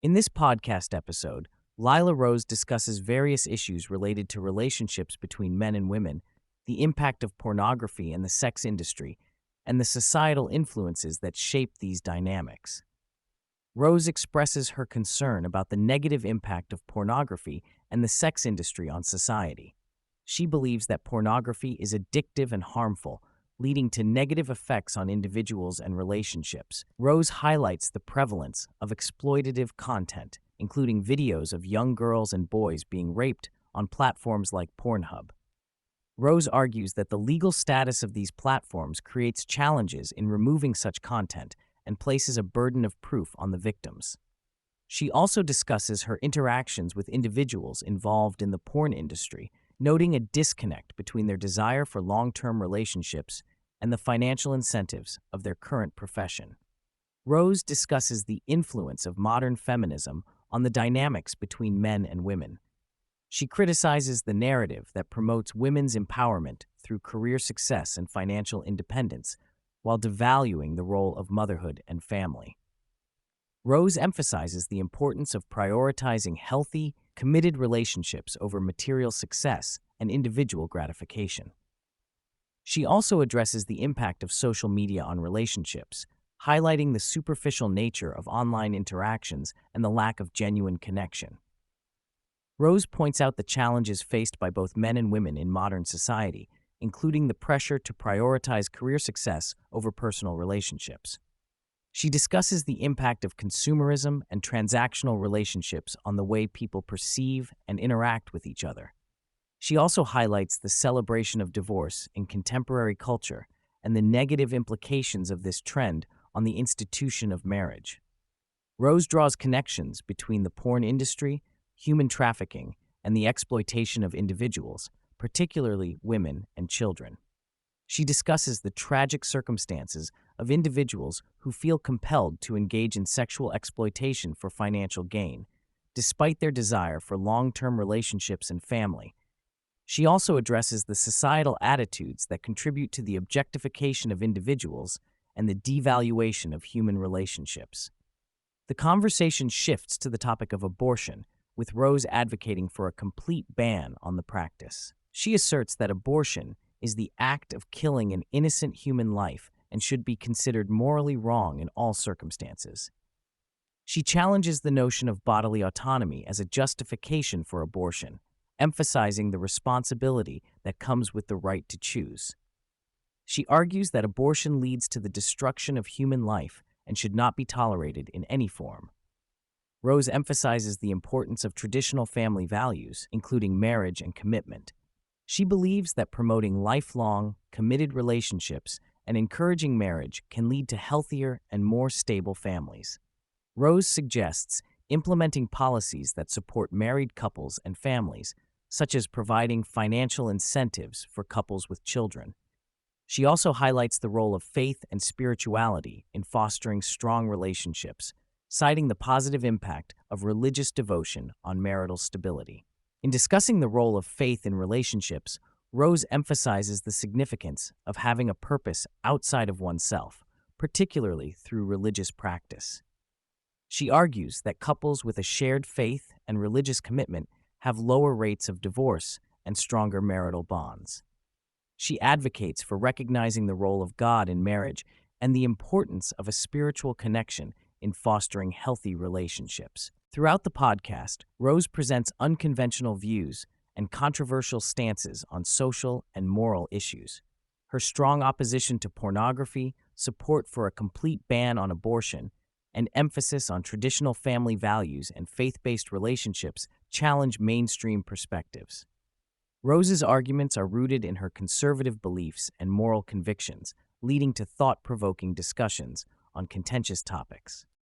In this podcast episode, Lila Rose discusses various issues related to relationships between men and women, the impact of pornography and the sex industry, and the societal influences that shape these dynamics. Rose expresses her concern about the negative impact of pornography and the sex industry on society. She believes that pornography is addictive and harmful, leading to negative effects on individuals and relationships. Rose highlights the prevalence of exploitative content, including videos of young girls and boys being raped on platforms like Pornhub. Rose argues that the legal status of these platforms creates challenges in removing such content and places a burden of proof on the victims. She also discusses her interactions with individuals involved in the porn industry, noting a disconnect between their desire for long-term relationships and the financial incentives of their current profession. Rose discusses the influence of modern feminism on the dynamics between men and women. She criticizes the narrative that promotes women's empowerment through career success and financial independence, while devaluing the role of motherhood and family. Rose emphasizes the importance of prioritizing healthy, committed relationships over material success and individual gratification. She also addresses the impact of social media on relationships, highlighting the superficial nature of online interactions and the lack of genuine connection. Rose points out the challenges faced by both men and women in modern society, including the pressure to prioritize career success over personal relationships. She discusses the impact of consumerism and transactional relationships on the way people perceive and interact with each other. She also highlights the celebration of divorce in contemporary culture and the negative implications of this trend on the institution of marriage. Rose draws connections between the porn industry, human trafficking, and the exploitation of individuals, particularly women and children. She discusses the tragic circumstances of individuals who feel compelled to engage in sexual exploitation for financial gain, despite their desire for long-term relationships and family. She also addresses the societal attitudes that contribute to the objectification of individuals and the devaluation of human relationships. The conversation shifts to the topic of abortion, with Rose advocating for a complete ban on the practice. She asserts that abortion is the act of killing an innocent human life and should be considered morally wrong in all circumstances. She challenges the notion of bodily autonomy as a justification for abortion, emphasizing the responsibility that comes with the right to choose. She argues that abortion leads to the destruction of human life and should not be tolerated in any form. Rose emphasizes the importance of traditional family values, including marriage and commitment. She believes that promoting lifelong, committed relationships and encouraging marriage can lead to healthier and more stable families. Rose suggests implementing policies that support married couples and families, such as providing financial incentives for couples with children. She also highlights the role of faith and spirituality in fostering strong relationships, citing the positive impact of religious devotion on marital stability. In discussing the role of faith in relationships, Rose emphasizes the significance of having a purpose outside of oneself, particularly through religious practice. She argues that couples with a shared faith and religious commitment have lower rates of divorce and stronger marital bonds. She advocates for recognizing the role of God in marriage and the importance of a spiritual connection in fostering healthy relationships. Throughout the podcast, Rose presents unconventional views and controversial stances on social and moral issues. Her strong opposition to pornography, support for a complete ban on abortion, and emphasis on traditional family values and faith-based relationships challenge mainstream perspectives. Rose's arguments are rooted in her conservative beliefs and moral convictions, leading to thought-provoking discussions on contentious topics.